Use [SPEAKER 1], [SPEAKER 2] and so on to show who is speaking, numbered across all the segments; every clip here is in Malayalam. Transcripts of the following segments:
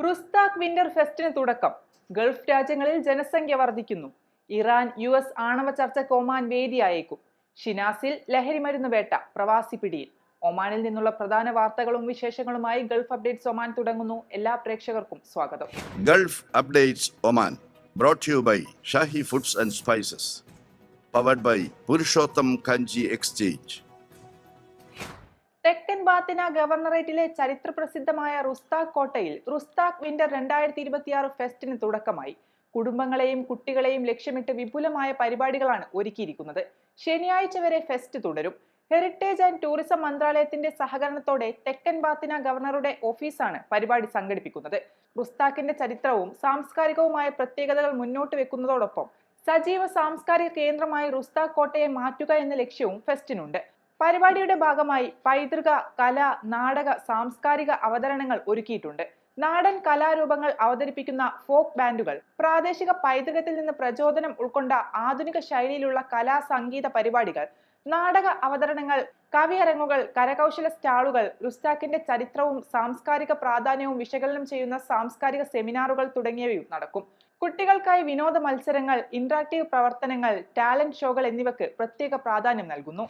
[SPEAKER 1] റുസ്താഖ് വിന്റർ ഫെസ്റ്റിന് തുടക്കം. ഗൾഫ് രാജ്യങ്ങളിൽ ജനസംഖ്യ വർദ്ധിക്കുന്നു. ഇറാൻ US ആണവ ചർച്ചയ്ക്ക് ഒമാൻ വേദിയായേക്കും. ഷിനാസിൽ ലഹരിമരുന്ന് വേട്ട, പ്രവാസി പിടിയിൽ. ഒമാനിൽ നിന്നുള്ള പ്രധാന വാർത്തകളും വിശേഷങ്ങളുമായി ഗൾഫ് അപ്ഡേറ്റ്സ് ഒമാൻ തുടങ്ങുന്നു. എല്ലാ പ്രേക്ഷകർക്കും സ്വാഗതം.
[SPEAKER 2] Gulf updates Oman brought to you by Shahi foods and spices, powered by Purushottam Kanji exchange.
[SPEAKER 1] തെക്കൻ ബാത്തിന ഗവർണറേറ്റിലെ ചരിത്രപ്രസിദ്ധമായ റുസ്താഖ് കോട്ടയിൽ റുസ്താഖ് വിന്റർ 2026 ഫെസ്റ്റിന് തുടക്കമായി. കുടുംബങ്ങളെയും കുട്ടികളെയും ലക്ഷ്യമിട്ട് വിപുലമായ പരിപാടികളാണ് ഒരുക്കിയിരിക്കുന്നത്. ശനിയാഴ്ച വരെ ഫെസ്റ്റ് തുടരും. ഹെറിറ്റേജ് ആൻഡ് ടൂറിസം മന്ത്രാലയത്തിന്റെ സഹകരണത്തോടെ തെക്കൻ ബാത്തിന ഗവർണറുടെ ഓഫീസാണ് പരിപാടി സംഘടിപ്പിക്കുന്നത്. റുസ്താഖിന്റെ ചരിത്രവും സാംസ്കാരികവുമായ പ്രത്യേകതകൾ മുന്നോട്ട് വെക്കുന്നതോടൊപ്പം സജീവ സാംസ്കാരിക കേന്ദ്രമായി റുസ്താഖ് കോട്ടയെ മാറ്റുക എന്ന ലക്ഷ്യവും ഫെസ്റ്റിനുണ്ട്. പരിപാടിയുടെ ഭാഗമായി പൈതൃക, കല, നാടക, സാംസ്കാരിക അവതരണങ്ങൾ ഒരുക്കിയിട്ടുണ്ട്. നാടൻ കലാരൂപങ്ങൾ അവതരിപ്പിക്കുന്ന ഫോക്ക് ബാൻഡുകൾ, പ്രാദേശിക പൈതൃകത്തിൽ നിന്ന് പ്രചോദനം ഉൾക്കൊണ്ട ആധുനിക ശൈലിയിലുള്ള കലാ സംഗീത പരിപാടികൾ, നാടക അവതരണങ്ങൾ, കവിയരങ്ങുകൾ, കരകൗശല സ്റ്റാളുകൾ, റുസ്താഖിന്റെ ചരിത്രവും സാംസ്കാരിക പ്രാധാന്യവും വിശകലനം ചെയ്യുന്ന സാംസ്കാരിക സെമിനാറുകൾ തുടങ്ങിയവയും നടക്കും. കുട്ടികൾക്കായി വിനോദ മത്സരങ്ങൾ, ഇന്ററാക്റ്റീവ് പ്രവർത്തനങ്ങൾ, ടാലന്റ് ഷോകൾ എന്നിവയ്ക്ക് പ്രത്യേക പ്രാധാന്യം നൽകുന്നു.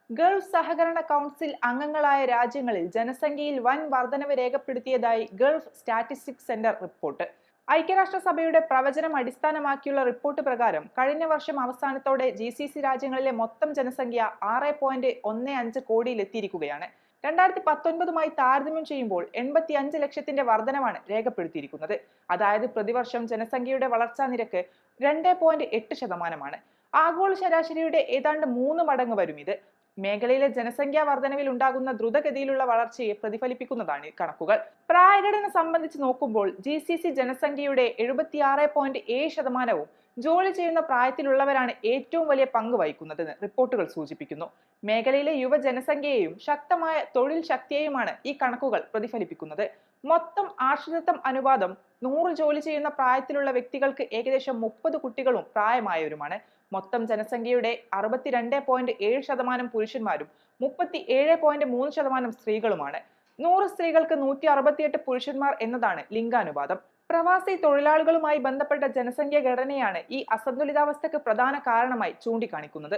[SPEAKER 1] ഗൾഫ് സഹകരണ കൗൺസിൽ അംഗങ്ങളായ രാജ്യങ്ങളിൽ ജനസംഖ്യയിൽ വൻ വർധനവ് രേഖപ്പെടുത്തിയതായി ഗൾഫ് സ്റ്റാറ്റിസ്റ്റിക്സ് സെന്റർ റിപ്പോർട്ട്. ഐക്യരാഷ്ട്രസഭയുടെ പ്രവചനം അടിസ്ഥാനമാക്കിയുള്ള റിപ്പോർട്ട് പ്രകാരം കഴിഞ്ഞ വർഷം അവസാനത്തോടെ GCC രാജ്യങ്ങളിലെ മൊത്തം ജനസംഖ്യ 6.15 കോടിയിലെത്തിയിരിക്കുകയാണ്. 2019 താരതമ്യം ചെയ്യുമ്പോൾ 85 ലക്ഷത്തിന്റെ വർധനവാണ് രേഖപ്പെടുത്തിയിരിക്കുന്നത്. അതായത് പ്രതിവർഷം ജനസംഖ്യയുടെ വളർച്ചാ നിരക്ക് 2.8%. ആഗോള ശരാശരിയുടെ ഏതാണ്ട് 3 മടങ്ങ് വരും ഇത്. മേഖലയിലെ ജനസംഖ്യാ വർധനവിൽ ഉണ്ടാകുന്ന ദ്രുതഗതിയിലുള്ള വളർച്ചയെ പ്രതിഫലിപ്പിക്കുന്നതാണ് കണക്കുകൾ. പ്രായഘടന സംബന്ധിച്ച് നോക്കുമ്പോൾ GCC ജനസംഖ്യയുടെ 76.7%വും ജോലി ചെയ്യുന്ന പ്രായത്തിലുള്ളവരാണ് ഏറ്റവും വലിയ പങ്ക് വഹിക്കുന്നതെന്ന് റിപ്പോർട്ടുകൾ സൂചിപ്പിക്കുന്നു. മേഖലയിലെ യുവജനസംഖ്യയെയും ശക്തമായ തൊഴിൽ ശക്തിയെയുമാണ് ഈ കണക്കുകൾ പ്രതിഫലിപ്പിക്കുന്നത്. മൊത്തം ആശ്രിതത്വം അനുപാതം 100 ജോലി ചെയ്യുന്ന പ്രായത്തിലുള്ള വ്യക്തികൾക്ക് ഏകദേശം 30 കുട്ടികളും പ്രായമായവരുമാണ്. മൊത്തം ജനസംഖ്യയുടെ 62.7% പുരുഷന്മാരും 37.3% സ്ത്രീകളുമാണ്. 100 സ്ത്രീകൾക്ക് 168 പുരുഷന്മാർ എന്നതാണ് ലിംഗാനുപാതം. പ്രവാസി തൊഴിലാളികളുമായി ബന്ധപ്പെട്ട ജനസംഖ്യ ഘടനയാണ് ഈ അസന്തുലിതാവസ്ഥയ്ക്ക് പ്രധാന കാരണമായി ചൂണ്ടിക്കാണിക്കുന്നത്.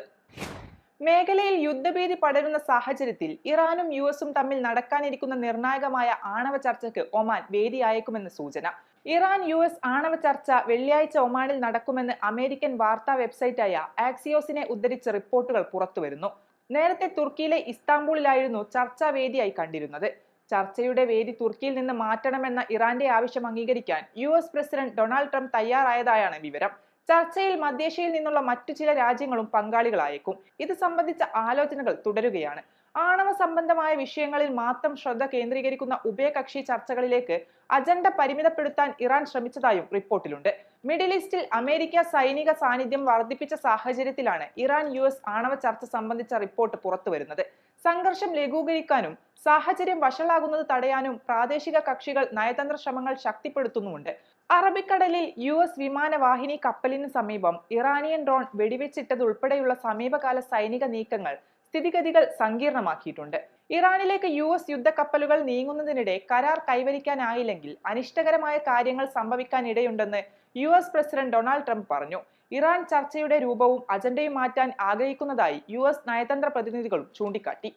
[SPEAKER 1] മേഖലയിൽ യുദ്ധഭീതി പടരുന്ന സാഹചര്യത്തിൽ ഇറാനും US തമ്മിൽ നടക്കാനിരിക്കുന്ന നിർണായകമായ ആണവ ചർച്ചയ്ക്ക് ഒമാൻ വേദിയായേക്കുമെന്ന് സൂചന. ഇറാൻ US ആണവ ചർച്ച വെള്ളിയാഴ്ച ഒമാനിൽ നടക്കുമെന്ന് അമേരിക്കൻ വാർത്താ വെബ്സൈറ്റായ ആക്സിയോസിനെ ഉദ്ധരിച്ച് റിപ്പോർട്ടുകൾ പുറത്തുവരുന്നു. നേരത്തെ തുർക്കിയിലെ ഇസ്താംബൂളിലായിരുന്നു ചർച്ചാ വേദിയായി കണ്ടിരുന്നത്. ചർച്ചയുടെ വേദി തുർക്കിയിൽ നിന്ന് മാറ്റണമെന്ന ഇറാന്റെ ആവശ്യം അംഗീകരിക്കാൻ US പ്രസിഡന്റ് ഡൊണാൾഡ് ട്രംപ് തയ്യാറായതായാണ് വിവരം. ചർച്ചയിൽ മധ്യേഷ്യയിൽ നിന്നുള്ള മറ്റു ചില രാജ്യങ്ങളും പങ്കാളികളായേക്കും. ഇത് സംബന്ധിച്ച ആലോചനകൾ തുടരുകയാണ്. ആണവ സംബന്ധമായ വിഷയങ്ങളിൽ മാത്രം ശ്രദ്ധ കേന്ദ്രീകരിക്കുന്ന ഉഭയകക്ഷി ചർച്ചകളിലേക്ക് അജണ്ട പരിമിതപ്പെടുത്താൻ ഇറാൻ ശ്രമിച്ചതായും റിപ്പോർട്ടിലുണ്ട്. മിഡിൽ ഈസ്റ്റിൽ അമേരിക്ക സൈനിക സാന്നിധ്യം വർദ്ധിപ്പിച്ച സാഹചര്യത്തിലാണ് ഇറാൻ US ആണവ ചർച്ച സംബന്ധിച്ച റിപ്പോർട്ട് പുറത്തുവരുന്നത്. സംഘർഷം ലഘൂകരിക്കാനും സാഹചര്യം വഷളാകുന്നത് തടയാനും പ്രാദേശിക കക്ഷികൾ നയതന്ത്ര ശ്രമങ്ങൾ ശക്തിപ്പെടുത്തുന്നുമുണ്ട്. അറബിക്കടലിൽ US വിമാനവാഹിനി കപ്പലിന് സമീപം ഇറാനിയൻ ഡ്രോൺ വെടിവെച്ചിട്ടതുൾപ്പെടെയുള്ള സമീപകാല സൈനിക നീക്കങ്ങൾ സ്ഥിതിഗതികൾ സങ്കീർണമാക്കിയിട്ടുണ്ട്. ഇറാനിലേക്ക് US യുദ്ധക്കപ്പലുകൾ നീങ്ങുന്നതിനിടെ കരാർ കൈവരിക്കാനായില്ലെങ്കിൽ അനിഷ്ടകരമായ കാര്യങ്ങൾ സംഭവിക്കാനിടയുണ്ടെന്ന് US പ്രസിഡന്റ് ഡൊണാൾഡ് ട്രംപ് പറഞ്ഞു. ഇറാൻ ചർച്ചയുടെ രൂപവും അജണ്ടയും മാറ്റാൻ ആഗ്രഹിക്കുന്നതായി US നയതന്ത്ര പ്രതിനിധികളും ചൂണ്ടിക്കാട്ടി.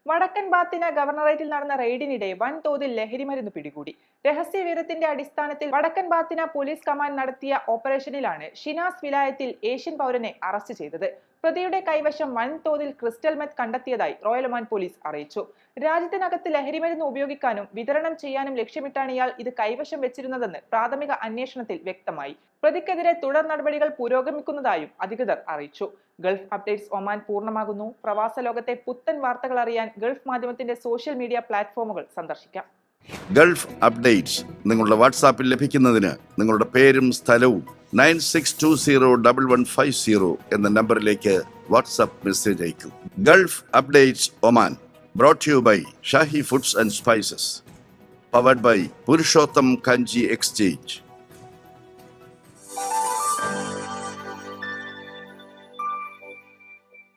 [SPEAKER 1] വടക്കൻ ബാത്തിന ഗവർണറേറ്റിൽ നടന്ന റെയ്ഡിനിടെ വൻതോതിൽ ലഹരിമരുന്ന് പിടികൂടി. രഹസ്യ വിവരത്തിന്റെ അടിസ്ഥാനത്തിൽ വടക്കൻ ബാത്തിന പോലീസ് കമാൻഡ് നടത്തിയ ഓപ്പറേഷനിലാണ് ഷിനാസ് വിലായത്തിൽ ഏഷ്യൻ പൗരനെ അറസ്റ്റ് ചെയ്തത്. പ്രതിയുടെ കൈവശം വൻതോതിൽ ക്രിസ്റ്റൽ മെത്ത് കണ്ടെത്തിയതായി റോയൽ ഒമാൻ പോലീസ് അറിയിച്ചു. രാജ്യത്തിനകത്ത് ലഹരിമരുന്ന് ഉപയോഗിക്കാനും വിതരണം ചെയ്യാനും ലക്ഷ്യമിട്ടാണ് ഇയാൾ ഇത് കൈവശം വെച്ചിരുന്നതെന്ന് പ്രാഥമിക അന്വേഷണത്തിൽ വ്യക്തമായി. പ്രതിക്കെതിരെ തുടർ നടപടികൾ പുരോഗമിക്കുന്നതായും അധികൃതർ അറിയിച്ചു. ഗൾഫ് അപ്ഡേറ്റ്സ് ഒമാൻ പൂർണ്ണമാകുന്നു. പ്രവാസ ലോകത്തെ പുത്തൻ വാർത്തകൾ അറിയാൻ ഗൾഫ് മാധ്യമത്തിന്റെ സോഷ്യൽ മീഡിയ പ്ലാറ്റ്ഫോമുകൾ സന്ദർശിക്കാം.
[SPEAKER 2] ഗൾഫ് അപ്ഡേറ്റ്സ് നിങ്ങളുടെ വാട്സാപ്പിൽ ലഭിക്കുന്നതിന് നിങ്ങളുടെ പേരും സ്ഥലവും 96201150 എന്ന നമ്പറിലേക്ക് വാട്സാപ്പ് മെസ്സേജ് അയക്കൂ. Gulf updates Oman brought to you by Shahi foods and spices, powered by Purushottam Kanji exchange.